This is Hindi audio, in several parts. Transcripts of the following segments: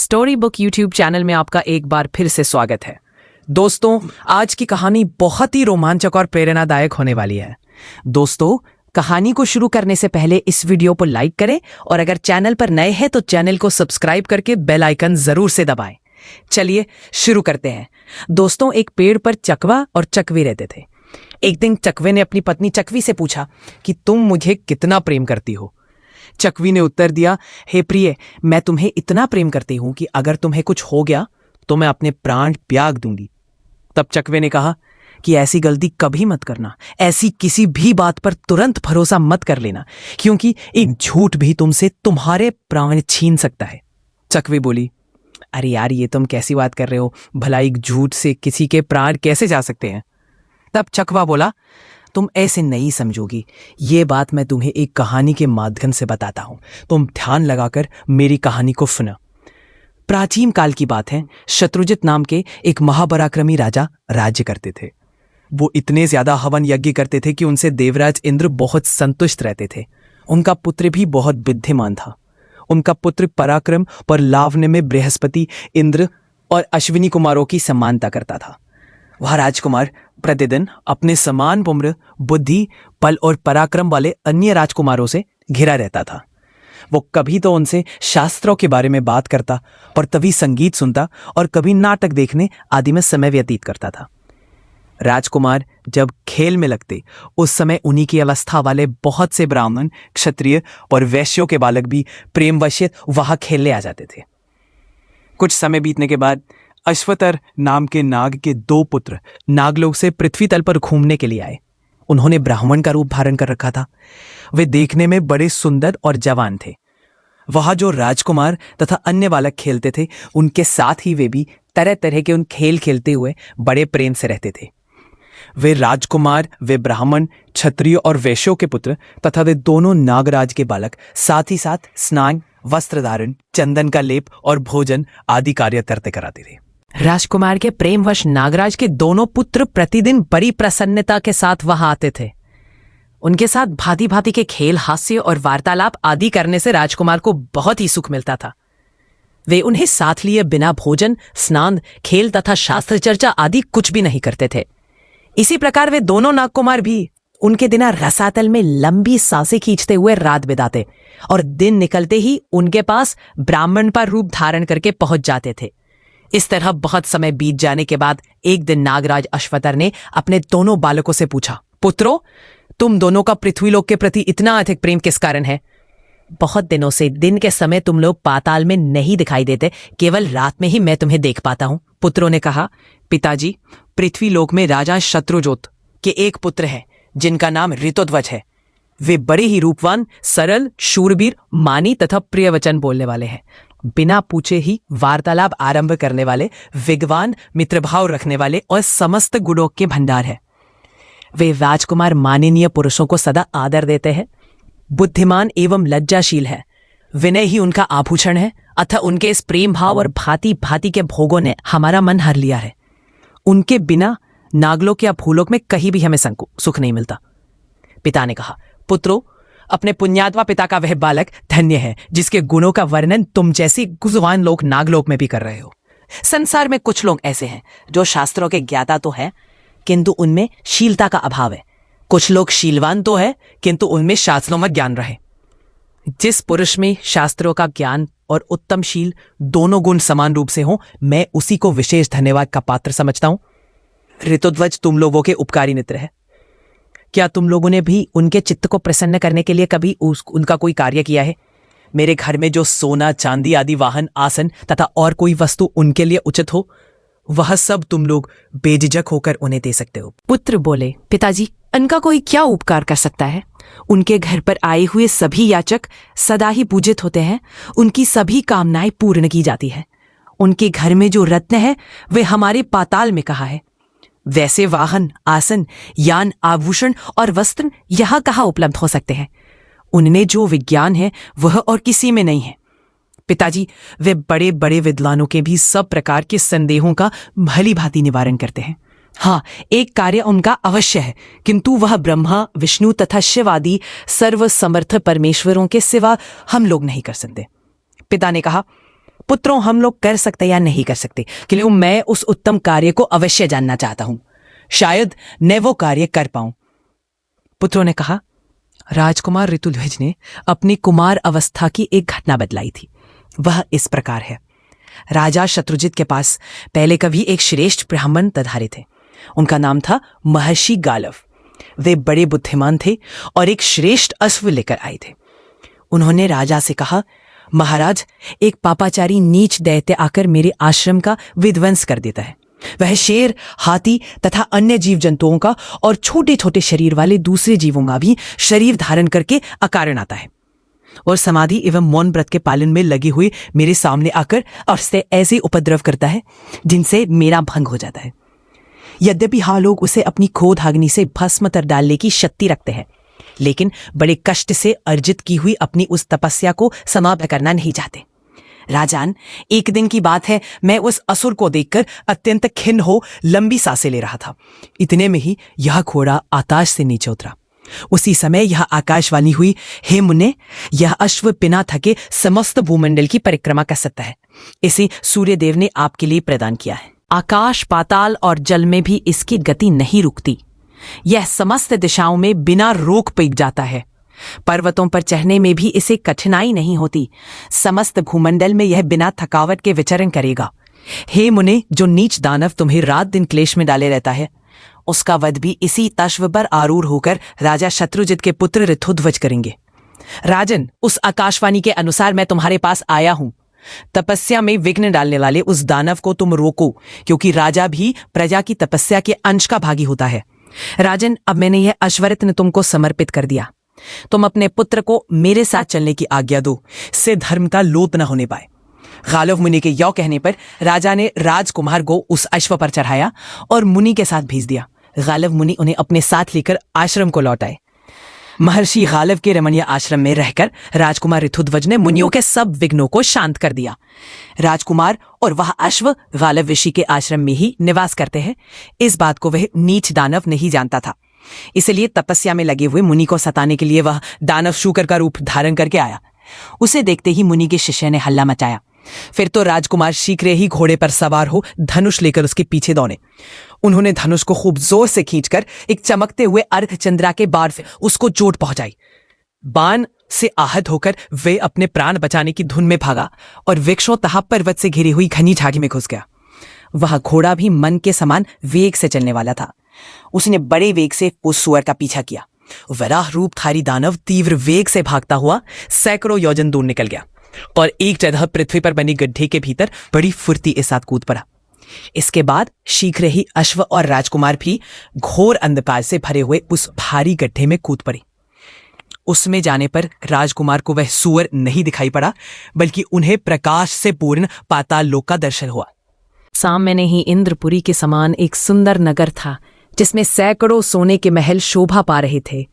स्टोरी बुक यूट्यूब चैनल में आपका एक बार फिर से स्वागत है। दोस्तों, आज की कहानी बहुत ही रोमांचक और प्रेरणादायक होने वाली है। दोस्तों, कहानी को शुरू करने से पहले इस वीडियो को लाइक करें और अगर चैनल पर नए हैं तो चैनल को सब्सक्राइब करके बेल आइकन जरूर से दबाएं। चलिए शुरू करते हैं। दोस्तों, एक पेड़ पर चकवा और चकवी रहते थे। एक दिन चकवे ने अपनी पत्नी चकवी से पूछा कि तुम मुझे कितना प्रेम करती हो। चकवी ने उत्तर दिया, हे प्रिय, मैं तुम्हें इतना प्रेम करती हूं कि अगर तुम्हें कुछ हो गया तो मैं अपने प्राण त्याग दूंगी। तब चकवे ने कहा कि ऐसी गलती कभी मत करना, ऐसी किसी भी बात पर तुरंत भरोसा मत कर लेना, क्योंकि एक झूठ भी तुमसे तुम्हारे प्राण छीन सकता है। चकवी बोली, अरे यार, ये तुम कैसी बात कर रहे हो? भला एक झूठ से किसी के प्राण कैसे जा सकते हैं? तब चकवा बोला, तुम ऐसे नहीं समझोगी, ये बात मैं तुम्हें एक कहानी के माध्यम से बताता हूं। तुम ध्यान लगाकर मेरी कहानी को सुनो। प्राचीन काल की बात है। शत्रुजित नाम के एक महापराक्रमी राजा राज्य करते थे। वो इतने ज्यादा हवन यज्ञ करते थे कि उनसे देवराज इंद्र बहुत संतुष्ट रहते थे। उनका पुत्र भी बहुत बुद्धिमान था। उनका पुत्र पराक्रम और लावण्य में बृहस्पति, इंद्र और अश्विनी कुमारों की समानता करता था। वह राजकुमार प्रतिदिन अपने समान उम्र, बुद्धि, बल और पराक्रम वाले अन्य राजकुमारों से घिरा रहता था। वो कभी तो उनसे शास्त्रों के बारे में बात करता और कभी संगीत सुनता और कभी नाटक देखने आदि में समय व्यतीत करता था। राजकुमार जब खेल में लगते, उस समय उन्हीं की अवस्था वाले बहुत से ब्राह्मण, क्षत्रिय और वैश्यों के बालक भी प्रेमवश वहां खेलने आ जाते थे। कुछ समय बीतने के बाद अश्वतर नाम के नाग के 2 पुत्र नागलोक से पृथ्वी तल पर घूमने के लिए आए। उन्होंने ब्राह्मण का रूप धारण कर रखा था। वे देखने में बड़े सुंदर और जवान थे। वहां जो राजकुमार तथा अन्य बालक खेलते थे, उनके साथ ही वे भी तरह तरह के उन खेल खेलते हुए बड़े प्रेम से रहते थे। वे राजकुमार, वे ब्राह्मण, क्षत्रिय और वैश्यों के पुत्र तथा वे दोनों नागराज के बालक साथ ही साथ स्नान, वस्त्र धारण, चंदन का लेप और भोजन आदि कार्य करते कराते थे। राजकुमार के प्रेमवश नागराज के दोनों पुत्र प्रतिदिन बड़ी प्रसन्नता के साथ वहां आते थे। उनके साथ भांति भांति के खेल, हास्य और वार्तालाप आदि करने से राजकुमार को बहुत ही सुख मिलता था। वे उन्हें साथ लिए बिना भोजन, स्नान, खेल तथा शास्त्र चर्चा आदि कुछ भी नहीं करते थे। इसी प्रकार वे दोनों नागकुमार भी उनके दिन रसातल में लंबी सांसें खींचते हुए रात बिताते और दिन निकलते ही उनके पास ब्राह्मण पर रूप धारण करके पहुंच जाते थे। इस तरह बहुत समय बीत जाने के बाद एक दिन नागराज अश्वतर ने अपने दोनों बालकों से पूछा, पुत्रों, तुम दोनों का पृथ्वीलोक के प्रति इतना अधिक प्रेम किस कारण है? बहुत दिनों से दिन के समय तुम लोग पाताल में नहीं दिखाई देते, केवल रात में ही मैं तुम्हें देख पाता हूं। पुत्रों ने कहा, पिताजी, पृथ्वीलोक में राजा शत्रुजोत के एक पुत्र है जिनका नाम ऋतुध्वज है। वे बड़े ही रूपवान, सरल, शूरवीर, मानी तथा प्रिय वचन बोलने वाले हैं। बिना पूछे ही वार्तालाप आरंभ करने वाले, विद्वान, मित्रभाव रखने वाले और समस्त गुणों के भंडार है। वे राजकुमार माननीय पुरुषों को सदा आदर देते हैं, बुद्धिमान एवं लज्जाशील है। विनय ही उनका आभूषण है। अतः उनके इस प्रेम भाव और भांति भांति के भोगों ने हमारा मन हर लिया है। उनके बिना नागलोक या भूलोक में कहीं भी हमें सुख नहीं मिलता। पिता ने कहा, पुत्रों, अपने पुण्यात्मा पिता का वह बालक धन्य है जिसके गुणों का वर्णन तुम जैसे गुजवान लोग नागलोक में भी कर रहे हो। संसार में कुछ लोग ऐसे हैं जो शास्त्रों के ज्ञाता तो है किंतु उनमें शीलता का अभाव है। कुछ लोग शीलवान तो है किंतु उनमें शास्त्रों में ज्ञान रहे। जिस पुरुष में शास्त्रों का ज्ञान और उत्तम शील दोनों गुण समान रूप से हो, मैं उसी को विशेष धन्यवाद का पात्र समझता हूं। ऋतुध्वज तुम लोगों के उपकारी मित्र है। क्या तुम लोगों ने भी उनके चित्त को प्रसन्न करने के लिए कभी उनका कोई कार्य किया है? मेरे घर में जो सोना, चांदी आदि वाहन, आसन तथा और कोई वस्तु उनके लिए उचित हो, वह सब तुम लोग बेझिझक होकर उन्हें दे सकते हो। पुत्र बोले, पिताजी, उनका कोई क्या उपकार कर सकता है? उनके घर पर आए हुए सभी याचक सदा ही पूजित होते हैं। उनकी सभी कामनाएं पूर्ण की जाती है। उनके घर में जो रत्न है वे हमारे पाताल में कहाँ है? वैसे वाहन, आसन, यान, आभूषण और वस्त्र यहाँ कहाँ उपलब्ध हो सकते हैं? उनमें जो विज्ञान है वह और किसी में नहीं है। पिताजी, वे बड़े बड़े विद्वानों के भी सब प्रकार के संदेहों का भली भांति निवारण करते हैं। हाँ, एक कार्य उनका अवश्य है, किंतु वह ब्रह्मा, विष्णु तथा शिव आदि सर्व समर्थ परमेश्वरों के सिवा हम लोग नहीं कर सकते। पिता ने कहा, पुत्रों, हम लोग कर सकते या नहीं कर सकते, क्योंकि मैं उस उत्तम कार्य को अवश्य जानना चाहता हूं। शायद मैं वो कार्य कर पाऊं। पुत्रों ने कहा, राजकुमार ऋतुध्वज ने अपनी कुमार अवस्था की एक घटना बतलाई थी। वह इस प्रकार है। राजा शत्रुजित के पास पहले कभी एक श्रेष्ठ ब्राह्मण तधारे थे। उनका नाम था महर्षि गालव। वे बड़े बुद्धिमान थे और एक श्रेष्ठ अश्व लेकर आए थे। उन्होंने राजा से कहा, महाराज, एक पापाचारी नीच दैत्य आकर मेरे आश्रम का विध्वंस कर देता है। वह शेर, हाथी तथा अन्य जीव जंतुओं का और छोटे छोटे शरीर वाले दूसरे जीवों का भी शरीर धारण करके अकारण आता है और समाधि एवं मौन व्रत के पालन में लगे हुए मेरे सामने आकर और से ऐसे उपद्रव करता है जिनसे मेरा भंग हो जाता है। यद्यपि हाँ, लोग उसे अपनी क्रोध अग्नि से भस्म कर डालने की शक्ति रखते हैं, लेकिन बड़े कष्ट से अर्जित की हुई अपनी उस तपस्या को समाप्त करना नहीं चाहते। राजान, एक दिन की बात है, मैं उस असुर को देखकर अत्यंत खिन्न हो लंबी सांसें ले रहा था। इतने में ही यह घोड़ा आकाश से नीचे उतरा। उसी समय यह आकाशवाणी हुई, हे मुन्ने, यह अश्व बिना थके समस्त भूमंडल की परिक्रमा कर सकता है। इसे सूर्यदेव ने आपके लिए प्रदान किया है। आकाश, पाताल और जल में भी इसकी गति नहीं रुकती। यह समस्त दिशाओं में बिना रोक पीक जाता है। पर्वतों पर चढ़ने में भी इसे कठिनाई नहीं होती। समस्त भूमंडल में यह बिना थकावट के विचरण करेगा। हे मुने, जो नीच दानव तुम्हें रात दिन क्लेश में डाले रहता है, उसका वध भी इसी अश्व पर आरूढ़ होकर राजा शत्रुजित के पुत्र ऋतुध्वज करेंगे। राजन, उस आकाशवाणी के अनुसार मैं तुम्हारे पास आया हूं। तपस्या में विघ्न डालने वाले उस दानव को तुम रोको, क्योंकि राजा भी प्रजा की तपस्या के अंश का भागी होता है। राजन, अब मैंने यह अश्वरत्न तुमको समर्पित कर दिया। तुम अपने पुत्र को मेरे साथ चलने की आज्ञा दो, इससे धर्म का लोप न होने पाए। गालव मुनि के यौ कहने पर राजा ने राजकुमार को उस अश्व पर चढ़ाया और मुनि के साथ भेज दिया। गालव मुनि उन्हें अपने साथ लेकर आश्रम को लौट आए। महर्षि गालव के रमणीय आश्रम में रहकर राजकुमार ऋतुध्वज ने मुनियों के सब विघ्नों को शांत कर दिया। राजकुमार और वह अश्व गालव ऋषि के आश्रम में ही निवास करते हैं, इस बात को वह नीच दानव नहीं जानता था। इसलिए तपस्या में लगे हुए मुनि को सताने के लिए वह दानव शूकर का रूप धारण करके आया। उसे देखते ही मुनि के शिष्य ने हल्ला मचाया। फिर तो राजकुमार शीघ्र ही घोड़े पर सवार हो धनुष लेकर उसके पीछे दौड़े। उन्होंने धनुष को खूब जोर से खींचकर एक चमकते हुए अर्धचंद्रा के बाण से उसको चोट पहुंचाई। बाण से आहत होकर वे अपने प्राण बचाने की धुन में भागा और वृक्षों तथा पर्वत से घिरी हुई घनी झाड़ी में घुस गया। वह घोड़ा भी मन के समान वेग से चलने वाला था। उसने बड़े वेग से उस सुअर का पीछा किया। वराह रूपधारी दानव तीव्र वेग से भागता हुआ सैकड़ों योजन दूर निकल गया और एक जगह पृथ्वी पर बनी गड्ढे के भीतर बड़ी फुर्ती के साथ कूद पड़ा। इसके बाद शीघ्र ही अश्व और राजकुमार भी घोर अंधकार से भरे हुए उस भारी गड्ढे में कूद पड़े। उसमें जाने पर राजकुमार को वह सुअर नहीं दिखाई पड़ा, बल्कि उन्हें प्रकाश से पूर्ण पाताल लोक का दर्शन हुआ। सामने ही इंद्रपुरी के समान एक सुंदर नगर था, जिसमें सैकड़ों सोने के महल शोभा पा रहे थे।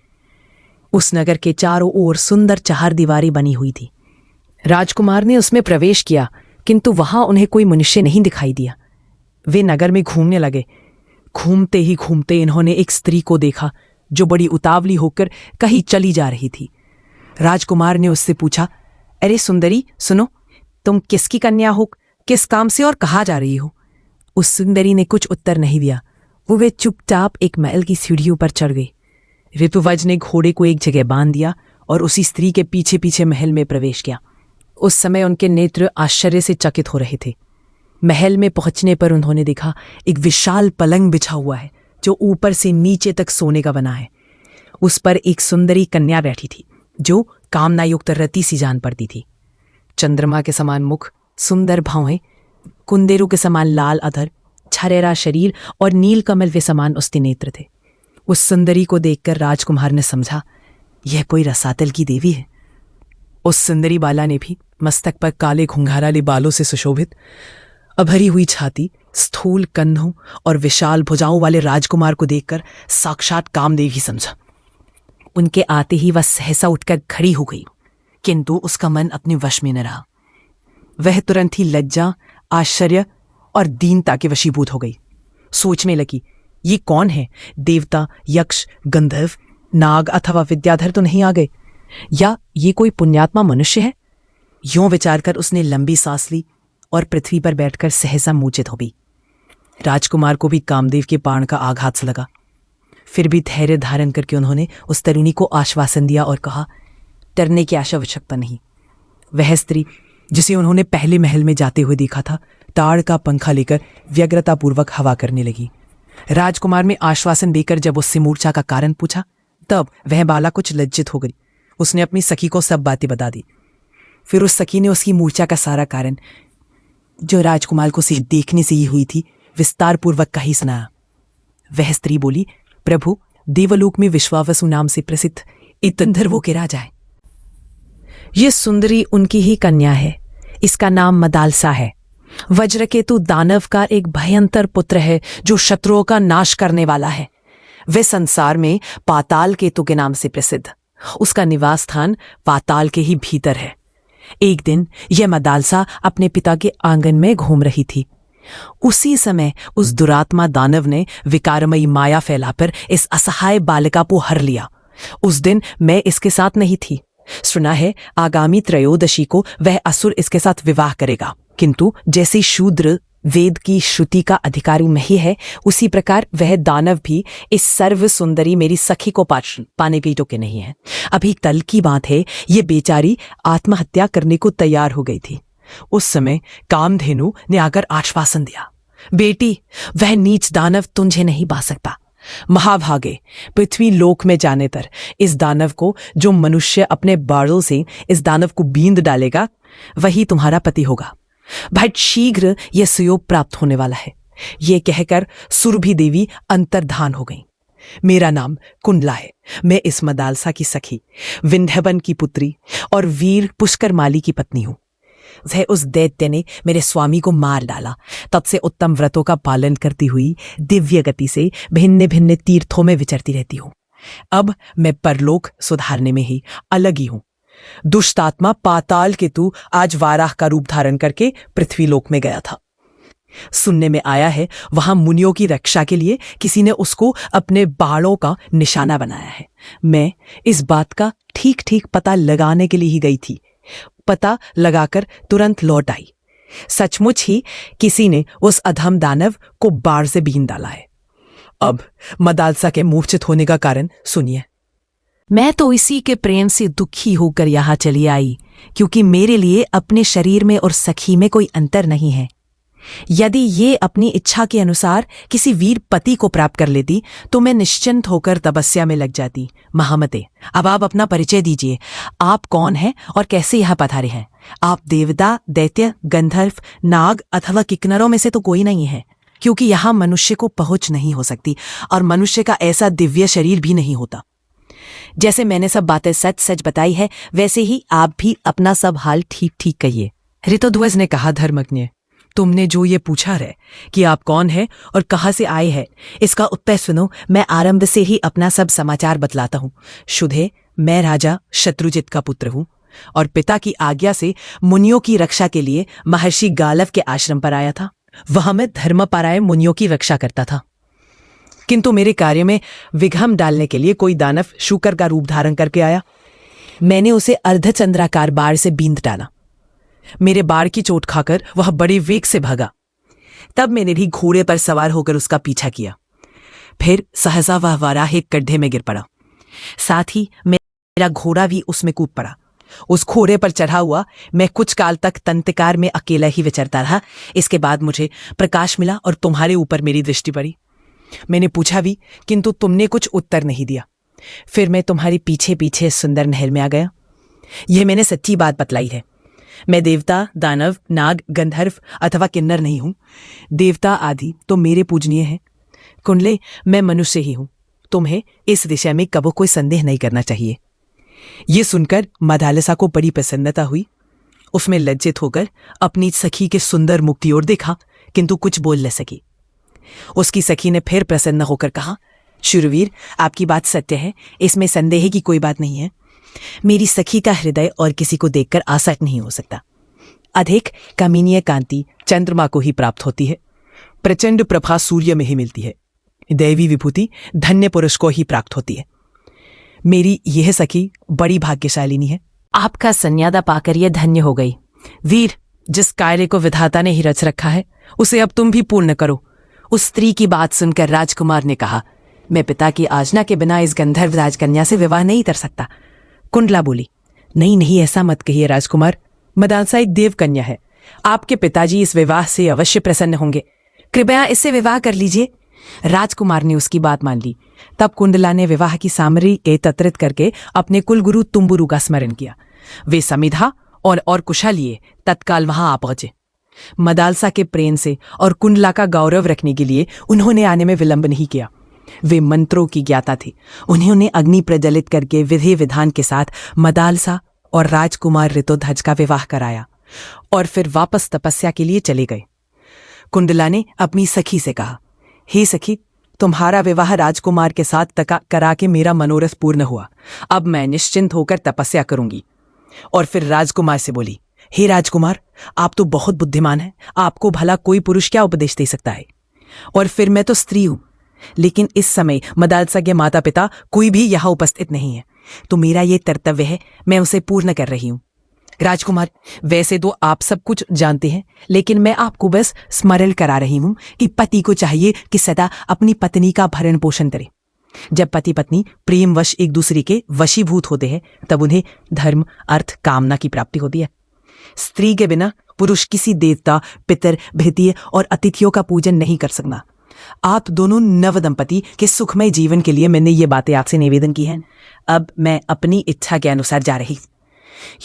उस नगर के चारों ओर सुंदर चहारदीवारी बनी हुई थी। राजकुमार ने उसमें प्रवेश किया, किंतु वहां उन्हें कोई मनुष्य नहीं दिखाई दिया। वे नगर में घूमने लगे। घूमते ही घूमते इन्होंने एक स्त्री को देखा जो बड़ी उतावली होकर कहीं चली जा रही थी। राजकुमार ने उससे पूछा, अरे सुंदरी, सुनो, तुम किसकी कन्या हो, किस काम से और कहाँ जा रही हो? उस सुंदरी ने कुछ उत्तर नहीं दिया। वे चुपचाप एक महल की सीढ़ियों पर चढ़ गई। ऋतुध्वज ने घोड़े को एक जगह बांध दिया और उसी स्त्री के पीछे पीछे महल में प्रवेश किया। उस समय उनके नेत्र आश्चर्य से चकित हो रहे थे। महल में पहुंचने पर उन्होंने देखा एक विशाल पलंग बिछा हुआ है, जो ऊपर से नीचे तक सोने का बना है। उस पर एक सुंदरी कन्या बैठी थी, जो कामनायुक्त रति सी जान पड़ती थी। चंद्रमा के समान मुख, सुंदर भौहें, कुंदेरू के समान लाल अधर, छरेरा शरीर और नील कमल के समान उसके नेत्र थे। उस सुंदरी को देखकर राजकुमार ने समझा, यह कोई रसातल की देवी है। उस सुंदरी बाला ने भी मस्तक पर काले घुंघराले बालों से सुशोभित, अभरी हुई छाती, स्थूल कंधों और विशाल भुजाओं वाले राजकुमार को देखकर साक्षात कामदेव ही समझा। उनके आते ही वह सहसा उठकर खड़ी हो गई, किंतु उसका मन अपने वश में न रहा। वह तुरंत ही लज्जा, आश्चर्य और दीनता के वशीभूत हो गई। सोचने लगी, ये कौन है? देवता, यक्ष, गंधर्व, नाग अथवा विद्याधर तो नहीं आ गए, या ये कोई पुण्यात्मा मनुष्य है? यूं विचार कर उसने लंबी सांस ली और पृथ्वी पर बैठकर सहसा मूर्छित हो गई। राजकुमार को भी कामदेव के बाण का आघात से लगा। फिर भी धैर्य धारण करके उन्होंने उस तरुणी को आश्वासन दिया और कहा, डरने की आवश्यकता नहीं। वह स्त्री जिसे उन्होंने पहले महल में जाते हुए देखा था, ताड़ का पंखा लेकर व्यग्रतापूर्वक हवा करने लगी। राजकुमार में आश्वासन देकर जब उससे मूर्छा का कारण पूछा, तब वह बाला कुछ लज्जित हो गई। उसने अपनी सखी को सब बातें बता दी। फिर उस सखी ने उसकी मूर्छा का सारा कारण, जो राजकुमार को सिर्फ देखने से ही हुई थी, विस्तार पूर्वक कही सुनाया। वह स्त्री बोली, प्रभु, देवलोक में विश्वावसु नाम से प्रसिद्ध एक गंधर्वों के राजा है। ये सुंदरी उनकी ही कन्या है। इसका नाम मदालसा है। वज्रकेतु दानव का एक भयंकर पुत्र है जो शत्रुओं का नाश करने वाला है। वे संसार में पाताल केतु के नाम से प्रसिद्ध। उसका निवास स्थान पाताल के ही भीतर है। एक दिन यह मदालसा अपने पिता के आंगन में घूम रही थी। उसी समय उस दुरात्मा दानव ने विकारमयी माया फैलाकर इस असहाय बालिका को हर लिया। उस दिन मैं इसके साथ नहीं थी। सुना है आगामी त्रयोदशी को वह असुर इसके साथ विवाह करेगा, किंतु जैसे शूद्र वेद की श्रुति का अधिकारी नहीं है, उसी प्रकार वह दानव भी इस सर्व सुंदरी मेरी सखी को पाने के योग्य नहीं है। अभी कल की बात है, ये बेचारी आत्महत्या करने को तैयार हो गई थी। उस समय कामधेनु ने आकर आश्वासन दिया, बेटी, वह नीच दानव तुझे नहीं पा सकता। महाभागे, पृथ्वी लोक में जाने पर इस दानव को, जो मनुष्य अपने बाणों से इस दानव को बींद डालेगा, वही तुम्हारा पति होगा। बट शीघ्र यह सुयोग प्राप्त होने वाला है। ये कहकर सुरभि देवी अंतर्धान हो गई। मेरा नाम कुंडला है। मैं इस मदालसा की सखी, विंध्यवन की पुत्री और वीर पुष्करमाली की पत्नी हूं। वह उस दैत्य ने मेरे स्वामी को मार डाला। तब से उत्तम व्रतों का पालन करती हुई दिव्य गति से भिन्न भिन्न तीर्थों में विचरती रहती हूं। अब मैं परलोक सुधारने में ही अलग ही हूं। दुष्टात्मा पाताल केतु आज वाराह का रूप धारण करके पृथ्वीलोक में गया था। सुनने में आया है वहां मुनियों की रक्षा के लिए किसी ने उसको अपने बाणों का निशाना बनाया है। मैं इस बात का ठीक ठीक पता लगाने के लिए ही गई थी। पता लगाकर तुरंत लौट आई। सचमुच ही किसी ने उस अधम दानव को बाढ़ से बीन डाला है। अब मदालसा के मूर्छित होने का कारण सुनिए। मैं तो इसी के प्रेम से दुखी होकर यहां चली आई, क्योंकि मेरे लिए अपने शरीर में और सखी में कोई अंतर नहीं है। यदि ये अपनी इच्छा के अनुसार किसी वीर पति को प्राप्त कर लेती तो मैं निश्चिंत होकर तपस्या में लग जाती। महामते, अब आप अपना परिचय दीजिए। आप कौन हैं और कैसे यहाँ पधारे हैं? आप देवता, दैत्य, गंधर्व, नाग अथवा किन्नरों में से तो कोई नहीं है, क्योंकि यहाँ मनुष्य को पहुंच नहीं हो सकती और मनुष्य का ऐसा दिव्य शरीर भी नहीं होता। जैसे मैंने सब बातें सच सच बताई है, वैसे ही आप भी अपना सब हाल ठीक ठीक कहिए। ऋतुध्वज ने कहा, धर्मज्ञ, तुमने जो ये पूछा है कि आप कौन है और कहाँ से आए हैं, इसका उत्तर सुनो। मैं आरंभ से ही अपना सब समाचार बतलाता हूँ। शुद्धे, मैं राजा शत्रुजित का पुत्र हूँ और पिता की आज्ञा से मुनियों की रक्षा के लिए महर्षि गालव के आश्रम पर आया था। वहां मैं धर्मपरायण मुनियों की रक्षा करता था, किंतु मेरे कार्य में विघ्न डालने के लिए कोई दानव शूकर का रूप धारण करके आया। मैंने उसे अर्धचंद्राकार बाढ़ से बींद डाला। मेरे बाढ़ की चोट खाकर वह बड़े वेग से भागा। तब मैंने भी घोड़े पर सवार होकर उसका पीछा किया। फिर सहसा वह वाराह एक गड्ढे में गिर पड़ा। साथ ही मेरा घोड़ा भी उसमें कूद पड़ा। उस घोड़े पर चढ़ा हुआ मैं कुछ काल तक तंतकार में अकेला ही विचरता रहा। इसके बाद मुझे प्रकाश मिला और तुम्हारे ऊपर मेरी दृष्टि पड़ी। मैंने पूछा भी, किंतु तुमने कुछ उत्तर नहीं दिया। फिर मैं तुम्हारे पीछे पीछे सुंदर महल में आ गया। यह मैंने सच्ची बात बतलाई है। मैं देवता, दानव, नाग, गंधर्व अथवा किन्नर नहीं हूं। देवता आदि तो मेरे पूजनीय हैं। कुंडले, मैं मनुष्य ही हूं। तुम्हें इस विषय में कबो कोई संदेह नहीं करना चाहिए। ये सुनकर मदालसा को बड़ी प्रसन्नता हुई। उसमें लज्जित होकर अपनी सखी के सुंदर मुख की ओर देखा, किंतु कुछ बोल न सकी। उसकी सखी ने फिर प्रसन्न होकर कहा, शूरवीर, आपकी बात सत्य है, इसमें संदेह की कोई बात नहीं है। मेरी सखी का हृदय और किसी को देखकर आसक्त नहीं हो सकता। अधिक कमीनीय कांति चंद्रमा को ही प्राप्त होती है। प्रचंड प्रभा सूर्य में ही मिलती है। दैवी विभूति धन्य पुरुष को ही प्राप्त होती है। मेरी यह सखी बड़ी भाग्यशालिनी है। आपका संन्यादा पाकर यह धन्य हो गई। वीर, जिस कार्य को विधाता ने ही रच रखा है उसे अब तुम भी पूर्ण करो। उस स्त्री की बात सुनकर राजकुमार ने कहा, मैं पिता की आज्ञा के बिना इस गंधर्व राजकन्या से विवाह नहीं कर सकता। कुंडला बोली, नहीं नहीं, ऐसा मत कहिए राजकुमार, मदालसा एक देव कन्या है। आपके पिताजी इस विवाह से अवश्य प्रसन्न होंगे। कृपया इससे विवाह कर लीजिए। राजकुमार ने उसकी बात मान ली। तब कुंडला ने विवाह की सामग्री एकत्रित करके अपने कुलगुरु तुम्बुरु का स्मरण किया। वे समिधा और कुशा लिए तत्काल वहां आ पहुंचे। मदालसा के प्रेम से और कुंडला का गौरव रखने के लिए उन्होंने आने में विलंब नहीं किया। वे मंत्रों की ज्ञाता थे। उन्होंने अग्नि प्रज्वलित करके विधि विधान के साथ मदालसा और राजकुमार ऋतुध्वज का विवाह कराया और फिर वापस तपस्या के लिए चले गए। कुंडला ने अपनी सखी से कहा, हे सखी, तुम्हारा विवाह राजकुमार के साथ करा के मेरा मनोरथ पूर्ण हुआ। अब मैं निश्चिंत होकर तपस्या करूंगी। और फिर राजकुमार से बोली, हे राजकुमार, आप तो बहुत बुद्धिमान हैं। आपको भला कोई पुरुष क्या उपदेश दे सकता है? और फिर मैं तो स्त्री हूं, लेकिन इस समय मदालसा के माता पिता कोई भी यहां उपस्थित नहीं है, तो मेरा ये कर्तव्य है, मैं उसे पूर्ण कर रही हूं। राजकुमार, वैसे तो आप सब कुछ जानते हैं, लेकिन मैं आपको बस स्मरण करा रही हूं कि पति को चाहिए कि सदा अपनी पत्नी का भरण पोषण करे। जब पति पत्नी प्रेमवश एक दूसरे के वशीभूत होते हैं तब उन्हें धर्म, अर्थ, कामना की प्राप्ति होती है। स्त्री के बिना पुरुष किसी देवता, पितर, भृत्य और अतिथियों का पूजन नहीं कर सकता। आप दोनों नव दंपति के सुखमय जीवन के लिए मैंने ये बातें आपसे निवेदन की हैं। अब मैं अपनी इच्छा के अनुसार जा रही।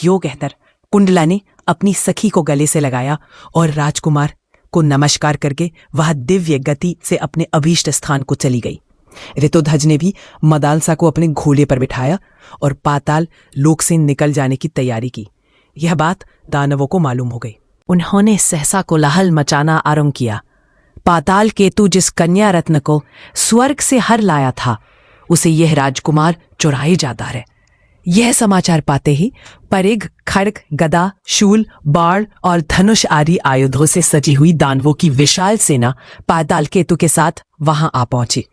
यो कहकर कुंडला ने अपनी सखी को गले से लगाया और राजकुमार को नमस्कार करके वह दिव्य गति से अपने अभीष्ट स्थान को चली गई। ऋतुध्वज ने भी मदालसा को अपने घोड़े पर बिठाया और पाताल लोक से निकल जाने की तैयारी की। यह बात दानवों को मालूम हो गई। उन्होंने सहसा कोलाहल मचाना आरंभ किया। पाताल केतु जिस कन्या रत्न को स्वर्ग से हर लाया था, उसे यह राजकुमार चुराए जाता है। यह समाचार पाते ही परिघ, खड्ग, गदा, शूल, बाण और धनुष आदि आयुधों से सजी हुई दानवों की विशाल सेना पाताल केतु के साथ वहां आ पहुंची।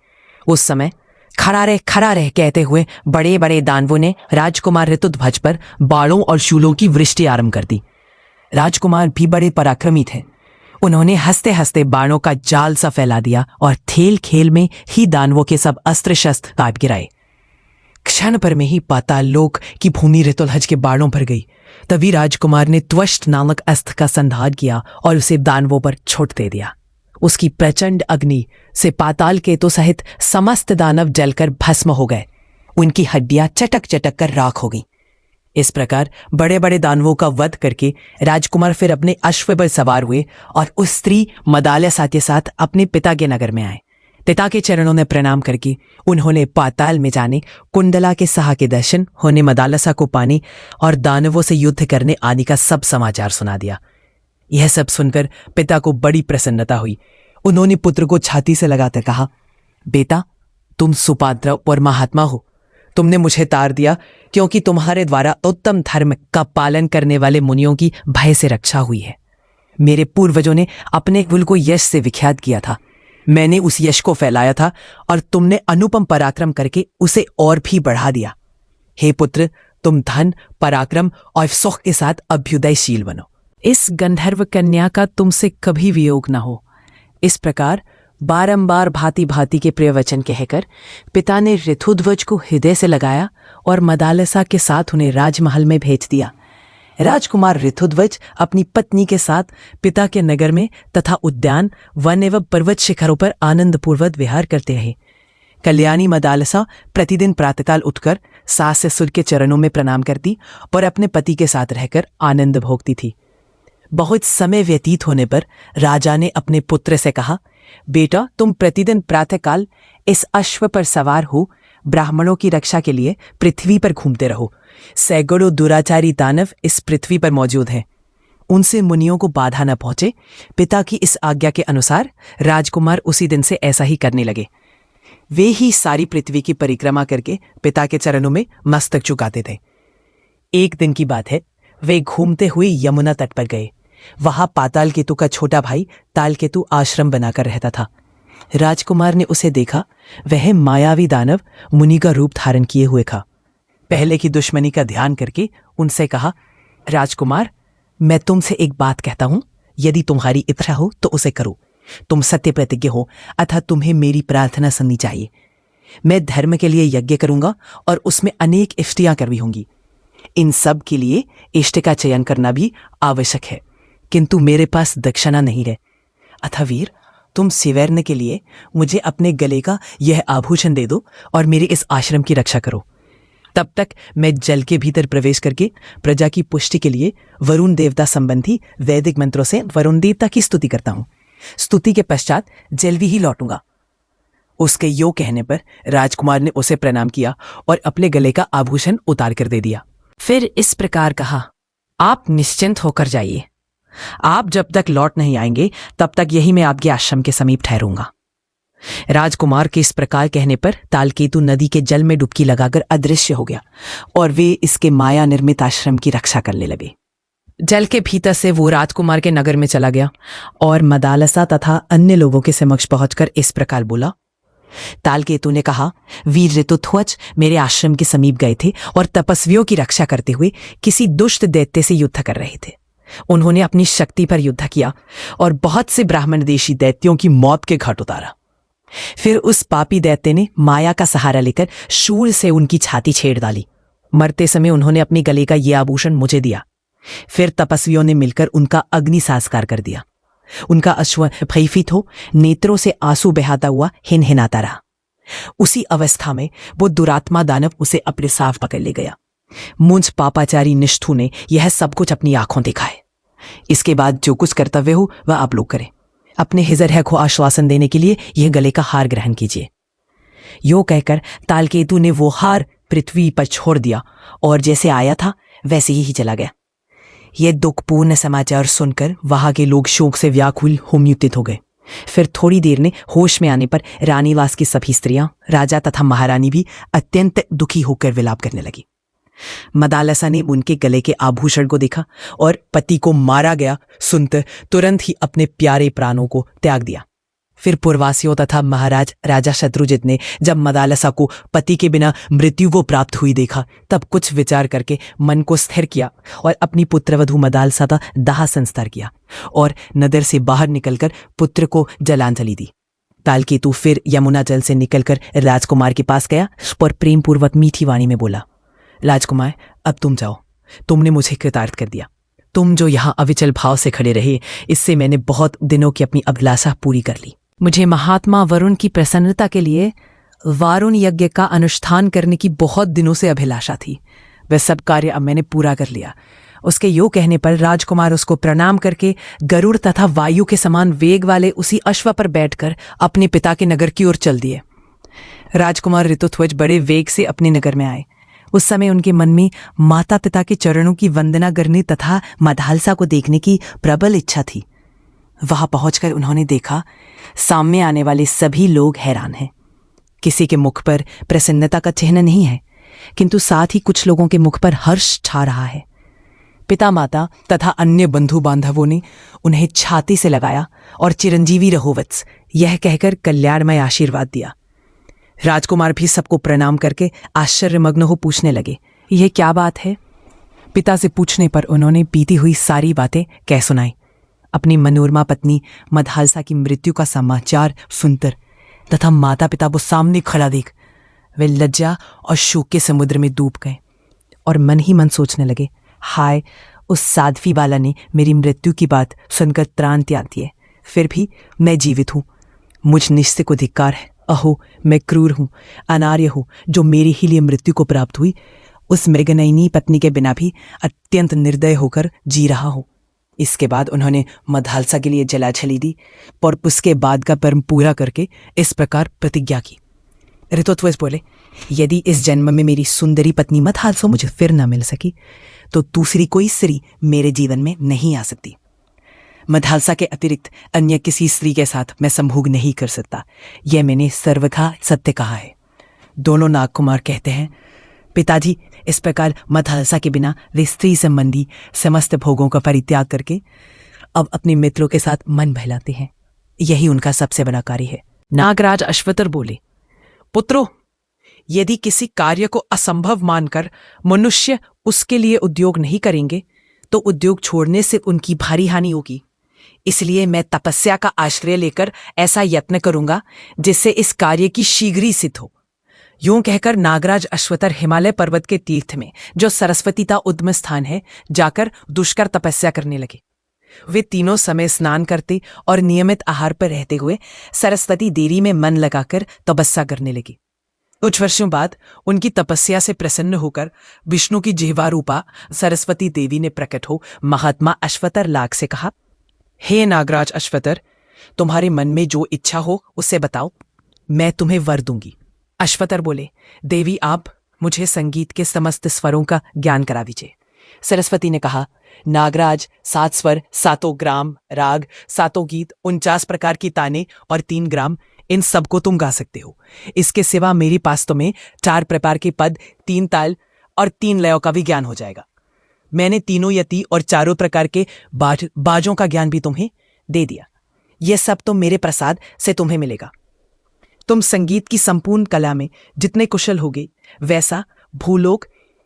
उस समय खड़ा रह कहते हुए बड़े बड़े दानवों ने राजकुमार ऋतुध्वज पर बाणों और शूलों की वृष्टि आरंभ कर दी। राजकुमार भी बड़े पराक्रमी थे। उन्होंने हंसते हंसते बाणों का जाल सा फैला दिया और खेल खेल में ही दानवों के सब अस्त्र शस्त्र काट गिराए। क्षण पर में ही पाताल लोक की भूमि ऋतुध्वज के बाणों भर गई। तभी राजकुमार ने त्वष्ट नामक अस्त्र का संधान किया और उसे दानवों पर छोड़ दे दिया। उसकी प्रचंड अग्नि से पाताल केतु सहित समस्त दानव जलकर भस्म हो गए। उनकी हड्डियां चटक चटक कर राख हो गईं। इस प्रकार बड़े बड़े दानवों का वध करके राजकुमार फिर अपने अश्व पर सवार हुए और उस स्त्री मदालसा के साथ अपने पिता के नगर में आए। पिता के चरणों में प्रणाम करके उन्होंने पाताल में जाने, कुंडला के सहा के दर्शन होने, मदालसा को पाने और दानवों से युद्ध करने आने का सब समाचार सुना दिया। यह सब सुनकर पिता को बड़ी प्रसन्नता हुई। उन्होंने पुत्र को छाती से लगाकर कहा, बेटा, तुम सुपात्र और महात्मा हो। तुमने मुझे तार दिया क्योंकि तुम्हारे द्वारा उत्तम धर्म का पालन करने वाले मुनियों की भय से रक्षा हुई है। मेरे पूर्वजों ने अपने कुल को यश से विख्यात किया था। मैंने उस यश को फैलाया था और तुमने अनुपम पराक्रम करके उसे और भी बढ़ा दिया। हे पुत्र, तुम धन, पराक्रम और सुख के साथ अभ्युदयशील बनो। इस गंधर्व कन्या का तुमसे कभी वियोग न हो। इस प्रकार बारंबार भांति भांति के प्रियवचन कहकर पिता ने ऋतुध्वज को हृदय से लगाया और मदालसा के साथ उन्हें राजमहल में भेज दिया। राजकुमार ऋतुध्वज अपनी पत्नी के साथ पिता के नगर में तथा उद्यान, वन एवं पर्वत शिखरों पर आनंदपूर्वक विहार करते रहे। कल्याणी मदालसा प्रतिदिन प्रातःकाल उठकर सास ससुर के चरणों में प्रणाम करती और अपने पति के साथ रहकर आनंद भोगती थी। बहुत समय व्यतीत होने पर राजा ने अपने पुत्र से कहा, बेटा, तुम प्रतिदिन प्रातःकाल इस अश्व पर सवार हो ब्राह्मणों की रक्षा के लिए पृथ्वी पर घूमते रहो। सैकड़ों दुराचारी दानव इस पृथ्वी पर मौजूद हैं, उनसे मुनियों को बाधा न पहुंचे। पिता की इस आज्ञा के अनुसार राजकुमार उसी दिन से ऐसा ही करने लगे। वे ही सारी पृथ्वी की परिक्रमा करके पिता के चरणों में मस्तक झुकाते थे। एक दिन की बात है, वे घूमते हुए यमुना तट पर गए। वहां पाताल केतु का छोटा भाई तालकेतु आश्रम बनाकर रहता था। राजकुमार ने उसे देखा। वह मायावी दानव मुनि का रूप धारण किए हुए था। पहले की दुश्मनी का ध्यान करके उनसे कहा, राजकुमार, मैं तुमसे एक बात कहता हूं, यदि तुम्हारी इच्छा हो तो उसे करो। तुम सत्य प्रतिज्ञ हो, अतः तुम्हें मेरी प्रार्थना सुननी चाहिए। मैं धर्म के लिए यज्ञ करूंगा और उसमें अनेक इष्टियां करवी होंगी। इन सब के लिए इष्ट का चयन करना भी आवश्यक है, किंतु मेरे पास दक्षिणा नहीं है। अतः वीर, तुम सिवर्ण के लिए मुझे अपने गले का यह आभूषण दे दो और मेरे इस आश्रम की रक्षा करो। तब तक मैं जल के भीतर प्रवेश करके प्रजा की पुष्टि के लिए वरुण देवता संबंधी वैदिक मंत्रों से वरुण देवता की स्तुति करता हूं। स्तुति के पश्चात जल्दी ही लौटूंगा। उसके यो कहने पर राजकुमार ने उसे प्रणाम किया और अपने गले का आभूषण उतार कर दे दिया। फिर इस प्रकार कहा, आप निश्चिंत होकर जाइए। आप जब तक लौट नहीं आएंगे तब तक यही मैं आपके आश्रम के समीप ठहरूंगा। राजकुमार के इस प्रकार कहने पर तालकेतु नदी के जल में डुबकी लगाकर अदृश्य हो गया और वे इसके माया निर्मित आश्रम की रक्षा करने लगे। जल के भीतर से वो राजकुमार के नगर में चला गया और मदालसा तथा अन्य लोगों के समक्ष पहुंचकर इस प्रकार बोला। तालकेतु ने कहा, वीर ऋतुध्वज मेरे आश्रम के समीप गए थे और तपस्वियों की रक्षा करते हुए किसी दुष्ट दैत्य से युद्ध कर रहे थे। उन्होंने अपनी शक्ति पर युद्ध किया और बहुत से ब्राह्मण देशी दैत्यों की मौत के घाट उतारा। फिर उस पापी दैत्य ने माया का सहारा लेकर शूल से उनकी छाती छेड़ डाली। मरते समय उन्होंने अपने गले का ये आभूषण मुझे दिया। फिर तपस्वियों ने मिलकर उनका अग्नि संस्कार कर दिया। उनका अश्व भयभीत हो नेत्रों से आंसू बहाता हुआ हिनहिनाता रहा। उसी अवस्था में वो दुरात्मा दानव उसे अपने साथ पकड़ ले गया। मुझ पापाचारी निष्ठु ने यह सब कुछ अपनी आंखों देखा है। इसके बाद जो कुछ कर्तव्य हो वह आप लोग करें। अपने हिजर को आश्वासन देने के लिए यह गले का हार ग्रहण कीजिए। यो कहकर तालकेतु ने वो हार पृथ्वी पर छोड़ दिया और जैसे आया था वैसे ही चला गया। यह दुखपूर्ण समाचार सुनकर वहां के लोग शोक से व्याकुल होम्युतित हो गए। फिर थोड़ी देर में होश में आने पर रानीवास की सभी स्त्रियां, राजा तथा महारानी भी अत्यंत दुखी होकर विलाप करने लगी। मदालसा ने उनके गले के आभूषण को देखा और पति को मारा गया सुनकर तुरंत ही अपने प्यारे प्राणों को त्याग दिया। फिर पूर्वासियों तथा महाराज राजा शत्रुजित ने जब मदालसा को पति के बिना मृत्यु को प्राप्त हुई देखा तब कुछ विचार करके मन को स्थिर किया और अपनी पुत्रवधू मदालसा का दाह संस्कार किया और नगर से बाहर निकलकर पुत्र को जलांजलि दी। तालकेतु फिर यमुना जल से निकलकर राजकुमार के पास गया और प्रेम पूर्वक मीठी वाणी में बोला, राजकुमार अब तुम जाओ, तुमने मुझे कृतार्थ कर दिया। तुम जो यहाँ अविचल भाव से खड़े रहे, इससे मैंने बहुत दिनों की अपनी अभिलाषा पूरी कर ली। मुझे महात्मा वरुण की प्रसन्नता के लिए वारुण यज्ञ का अनुष्ठान करने की बहुत दिनों से अभिलाषा थी। वह सब कार्य अब मैंने पूरा कर लिया। उसके यो कहने पर राजकुमार उसको प्रणाम करके गरुड़ तथा वायु के समान वेग वाले उसी अश्व पर बैठकर अपने पिता के नगर की ओर चल दिए। राजकुमार ऋतुध्वज बड़े वेग से अपने नगर में आए। उस समय उनके मन में माता पिता के चरणों की वंदना करने तथा मदालसा को देखने की प्रबल इच्छा थी। वहां पहुंचकर उन्होंने देखा सामने आने वाले सभी लोग हैरान हैं। किसी के मुख पर प्रसन्नता का चिन्ह नहीं है, किंतु साथ ही कुछ लोगों के मुख पर हर्ष छा रहा है। पिता माता तथा अन्य बंधु बांधवों ने उन्हें छाती से लगाया और चिरंजीवी रहो वत्स यह कहकर कल्याणमय आशीर्वाद दिया। राजकुमार भी सबको प्रणाम करके आश्चर्यमग्न हो पूछने लगे, यह क्या बात है? पिता से पूछने पर उन्होंने बीती हुई सारी बातें कह सुनाई। अपनी मनोरमा पत्नी मदालसा की मृत्यु का समाचार सुनकर तथा माता पिता को सामने खड़ा देख वे लज्जा और शोक के समुद्र में डूब गए और मन ही मन सोचने लगे, हाय उस साध्वी बाला ने मेरी मृत्यु की बात सुनकर त्राण त्याग दिए, फिर भी मैं जीवित हूं। मुझ निश्चय को धिक्कार है। अहो मैं क्रूर हूं, अनार्य हूं, जो मेरे ही लिए मृत्यु को प्राप्त हुई। उस मृगनयनी पत्नी के बिना भी अत्यंत निर्दय होकर जी रहा हूं। इसके बाद उन्होंने मदालसा के लिए जलांजलि दी और उसके बाद का कर्म पूरा करके इस प्रकार प्रतिज्ञा की। ऋतुध्वज बोले, यदि इस जन्म में मेरी सुंदरी पत्नी मदालसा मुझे फिर न मिल सकी तो दूसरी कोई स्त्री मेरे जीवन में नहीं आ सकती। मदालसा के अतिरिक्त अन्य किसी स्त्री के साथ मैं संभोग नहीं कर सकता, यह मैंने सर्वथा सत्य कहा है। दोनों नागकुमार कहते हैं, पिताजी इस प्रकार मदालसा के बिना वे स्त्री संबंधी समस्त भोगों का परित्याग करके अब अपने मित्रों के साथ मन बहलाते हैं। यही उनका सबसे बड़ा कार्य है। नागराज अश्वतर बोले, पुत्रो यदि किसी कार्य को असंभव मानकर मनुष्य उसके लिए उद्योग नहीं करेंगे तो उद्योग छोड़ने से उनकी भारी हानि होगी। इसलिए मैं तपस्या का आश्रय लेकर ऐसा यत्न करूंगा जिससे इस कार्य की शीघ्र ही सिद्ध हो। यूं कहकर नागराज अश्वतर हिमालय पर्वत के तीर्थ में, जो सरस्वती का उद्गम स्थान है, जाकर दुष्कर तपस्या करने लगे। वे तीनों समय स्नान करते और नियमित आहार पर रहते हुए सरस्वती देवी में मन लगाकर तपस्या करने लगे। कुछ वर्षों बाद उनकी तपस्या से प्रसन्न होकर विष्णु की जिह्वा रूपा सरस्वती देवी ने प्रकट हो महात्मा अश्वतर लाग से कहा, हे नागराज अश्वतर, तुम्हारे मन में जो इच्छा हो उसे बताओ, मैं तुम्हें वर दूंगी। अश्वतर बोले, देवी आप मुझे संगीत के समस्त स्वरों का ज्ञान करा दीजिए। सरस्वती ने कहा, नागराज 7 स्वर, 7 ग्राम राग, 7 गीत, 49 प्रकार की ताने और 3 ग्राम, इन सबको तुम गा सकते हो। इसके सिवा मेरी पास तुम्हें 4 प्रकार के पद, 3 ताल और 3 लयों का भी ज्ञान हो जाएगा। मैंने तीनों यति और 4 प्रकार के बाजों का ज्ञान भी तुम्हें दे दिया। यह सब तो मेरे प्रसाद से तुम्हें मिलेगा। तुम संगीत की संपूर्ण कला में जितने कुशल होगे, वैसा भूलोक,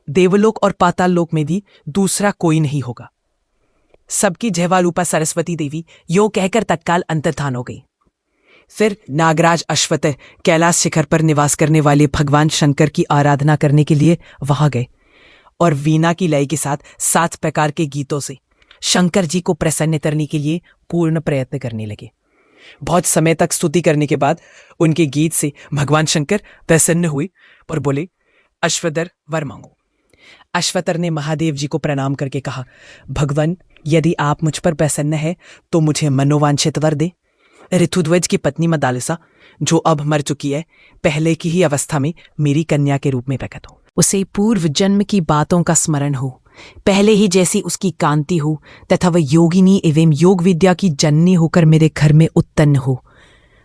देवलोक और पाताल लोक में भी दूसरा कोई नहीं होगा। सबकी जिह्वा रूपा सरस्वती देवी यो कहकर तत्काल अंतर्धान हो गई। फिर नागराज अश्वतर कैलाश शिखर पर निवास करने वाले भगवान शंकर की आराधना करने के लिए वहां गए और वीणा की लय के साथ 7 प्रकार के गीतों से शंकर जी को प्रसन्न करने के लिए पूर्ण प्रयत्न करने लगे। बहुत समय तक स्तुति करने के बाद उनके गीत से भगवान शंकर प्रसन्न हुए और बोले, अश्वतर वर मांगो। अश्वतर ने महादेव जी को प्रणाम करके कहा, भगवान, यदि आप मुझ पर प्रसन्न है तो मुझे मनोवांछित वर दे। ऋतुध्वज की पत्नी मदालसा, जो अब मर चुकी है, पहले की ही अवस्था में मेरी कन्या के रूप में प्रकट हो। उसे पूर्व जन्म की बातों का स्मरण हो, पहले ही जैसी उसकी कांति हो, तथा वह योगिनी एवं योग विद्या की जननी होकर मेरे घर में उत्पन्न हो।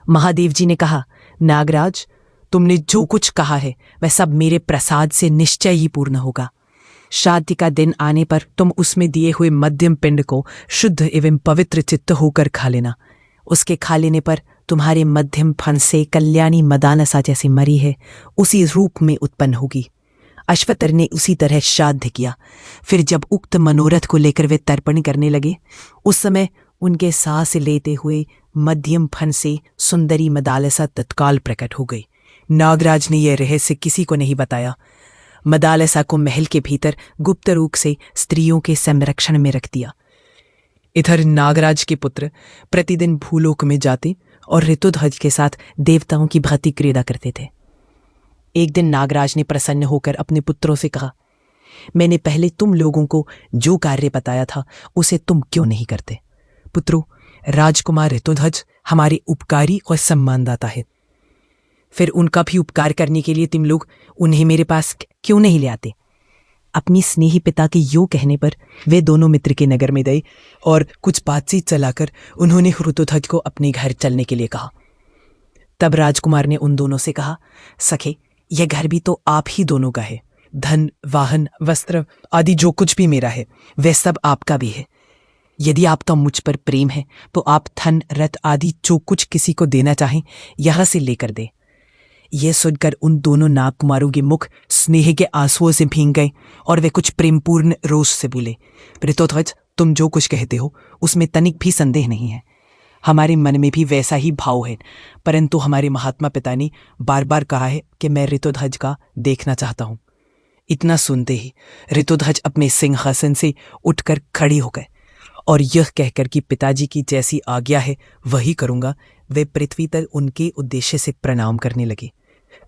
महादेव जी ने कहा, नागराज, तुमने जो कुछ कहा है वह सब मेरे प्रसाद से निश्चय ही पूर्ण होगा। शादी का दिन आने पर तुम उसमें दिए हुए मध्यम पिंड को शुद्ध एवं पवित्र चित्त होकर खा लेना। उसके खा लेने पर तुम्हारे मध्यम फन से कल्याणी मदानसा जैसी मरी है, उसी रूप में उत्पन्न होगी। अश्वतर ने उसी तरह श्राद्ध किया। फिर जब उक्त मनोरथ को लेकर वे तर्पण करने लगे, उस समय उनके सांस लेते हुए मध्यम फन से सुंदरी मदालसा तत्काल प्रकट हो गई। नागराज ने यह रहस्य किसी को नहीं बताया। मदालसा को महल के भीतर गुप्त रूप से स्त्रियों के संरक्षण में रख दिया। इधर नागराज के पुत्र प्रतिदिन भूलोक में जाते और ऋतुध्वज के साथ देवताओं की भांति क्रीड़ा करते थे। एक दिन नागराज ने प्रसन्न होकर अपने पुत्रों से कहा, मैंने पहले तुम लोगों को जो कार्य बताया था उसे तुम क्यों नहीं करते? पुत्रों, राजकुमार ऋतुध्वज हमारे उपकारी और सम्मानदाता है। फिर उनका भी उपकार करने के लिए तुम लोग उन्हें मेरे पास क्यों नहीं ले आते? अपनी स्नेही पिता के यो कहने पर वे दोनों मित्र के नगर में गए और कुछ बातचीत चलाकर उन्होंने ऋतुध्वज को अपने घर चलने के लिए कहा। तब राजकुमार ने उन दोनों से कहा, सखे, यह घर भी तो आप ही दोनों का है। धन, वाहन, वस्त्र आदि जो कुछ भी मेरा है वह सब आपका भी है। यदि आपका मुझ पर प्रेम है तो आप धन, रथ आदि जो कुछ किसी को देना चाहें यहां से लेकर दे। यह सुनकर उन दोनों नागकुमारों के मुख स्नेह के आंसुओं से भींग गए और वे कुछ प्रेमपूर्ण रोष से बोले, ऋतुध्वज, तुम जो कुछ कहते हो उसमें तनिक भी संदेह नहीं है। हमारे मन में भी वैसा ही भाव है, परंतु हमारे महात्मा पिता ने बार बार कहा है कि मैं ऋतुध्वज का देखना चाहता हूं। इतना सुनते ही ऋतुध्वज अपने सिंहासन से उठकर खड़ी हो गए और यह कहकर कि पिताजी की जैसी आज्ञा है वही करूंगा, वे पृथ्वी पर उनके उद्देश्य से प्रणाम करने लगे।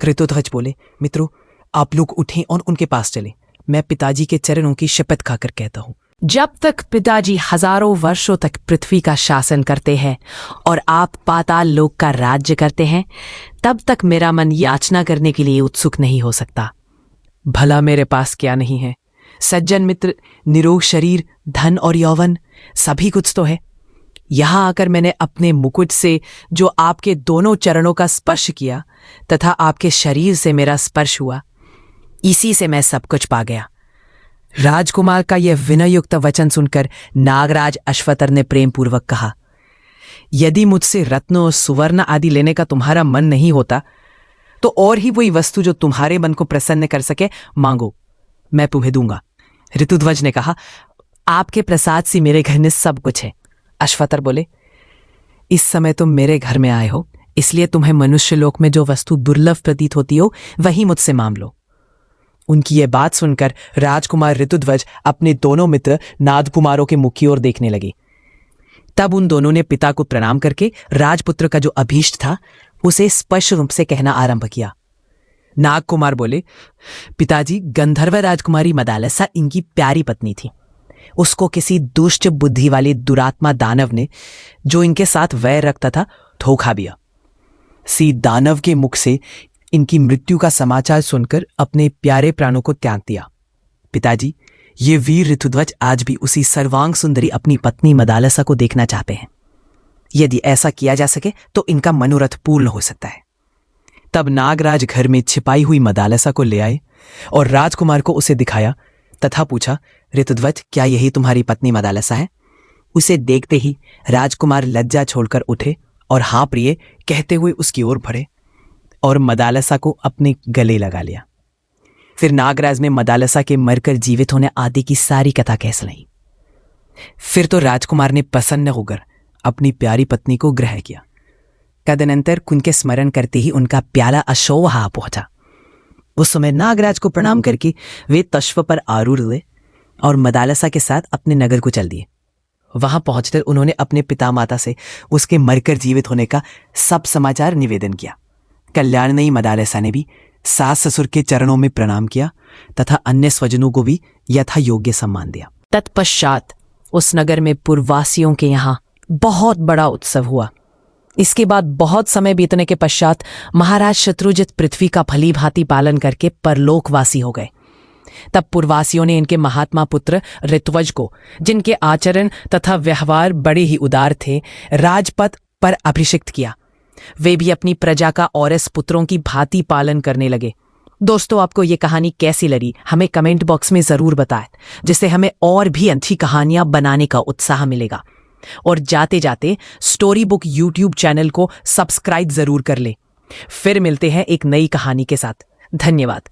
ऋतुध्वज बोले, मित्रों, आप लोग उठें और उनके पास चलें। मैं पिताजी के चरणों की शपथ खाकर कहता हूं। जब तक पिताजी हजारों वर्षों तक पृथ्वी का शासन करते हैं और आप पाताल लोक का राज्य करते हैं, तब तक मेरा मन याचना करने के लिए उत्सुक नहीं हो सकता। भला मेरे पास क्या नहीं है? सज्जन मित्र, निरोग शरीर, धन और यौवन, सभी कुछ तो है। यहां आकर मैंने अपने मुकुट से जो आपके दोनों चरणों का स्पर्श किया तथा आपके शरीर से मेरा स्पर्श हुआ, इसी से मैं सब कुछ पा गया। राजकुमार का यह विनययुक्त वचन सुनकर नागराज अश्वतर ने प्रेम पूर्वक कहा, यदि मुझसे रत्न और सुवर्ण आदि लेने का तुम्हारा मन नहीं होता तो और ही वही वस्तु जो तुम्हारे मन को प्रसन्न कर सके मांगो, मैं तुम्हें दूंगा। ऋतुध्वज ने कहा, आपके प्रसाद से मेरे घर में सब कुछ है। अश्वतर बोले, इस समय तुम मेरे घर में आए हो, इसलिए तुम्हें मनुष्य लोक में जो वस्तु दुर्लभ प्रतीत होती हो वही मुझसे मांग लो। उनकी ये बात सुनकर राजकुमार ऋतुध्वज अपने दोनों मित्र नाद कुमारों के मुख की ओर देखने लगे। तब उन दोनों ने पिता को प्रणाम करके राजपुत्र का जो अभीष्ट था उसे स्पष्ट रूप से कहना आरंभ किया। नाग कुमार बोले, पिताजी, गंधर्व राजकुमारी मदालसा इनकी प्यारी पत्नी थी। उसको किसी दुष्ट बुद्धि वाले दुरात्मा दानव ने, जो इनके साथ वैर रखता था, धोखा दिया। सी दानव के मुख से इनकी मृत्यु का समाचार सुनकर अपने प्यारे प्राणों को त्याग दिया। पिताजी, ये वीर ऋतुध्वज आज भी उसी सर्वांग सुंदरी अपनी पत्नी मदालसा को देखना चाहते हैं। यदि ऐसा किया जा सके तो इनका मनोरथ पूर्ण हो सकता है। तब नागराज घर में छिपाई हुई मदालसा को ले आए और राजकुमार को उसे दिखाया तथा पूछा, ऋतुध्वज, क्या यही तुम्हारी पत्नी मदालसा है? उसे देखते ही राजकुमार लज्जा छोड़कर उठे और हाँ प्रिय कहते हुए उसकी ओर बढ़े और मदालसा को अपने गले लगा लिया। फिर नागराज ने मदालसा के मरकर जीवित होने आदि की सारी कथा कह सुनाई। फिर तो राजकुमार ने प्रसन्न होकर अपनी प्यारी पत्नी को ग्रह किया। तदनंतर उनके स्मरण करते ही उनका प्याला अशोवहा पहुंचा। उस समय नागराज को प्रणाम करके वे तश्व पर आरूढ़ हुए और मदालसा के साथ अपने नगर को चल दिए। वहां पहुंचकर उन्होंने अपने पिता माता से उसके मरकर जीवित होने का सब समाचार निवेदन किया। कल्याणमयी मदालसा ने भी सास ससुर के चरणों में प्रणाम किया तथा अन्य स्वजनों को भी यथा योग्य सम्मान दिया। तत्पश्चात उस नगर में पूर्ववासियों के यहाँ बहुत बड़ा उत्सव हुआ। इसके बाद बहुत समय बीतने के पश्चात महाराज शत्रुजित पृथ्वी का भली भांति पालन करके परलोकवासी हो गए। तब पूर्ववासियों ने इनके महात्मा पुत्र ऋतुध्वज को, जिनके आचरण तथा व्यवहार बड़े ही उदार थे, राजपद पर अभिषिक्त किया। वे भी अपनी प्रजा का और पुत्रों की भांति पालन करने लगे। दोस्तों, आपको ये कहानी कैसी लगी हमें कमेंट बॉक्स में जरूर बताएं, जिससे हमें और भी अच्छी कहानियां बनाने का उत्साह मिलेगा। और जाते जाते स्टोरी बुक यूट्यूब चैनल को सब्सक्राइब जरूर कर ले। फिर मिलते हैं एक नई कहानी के साथ। धन्यवाद।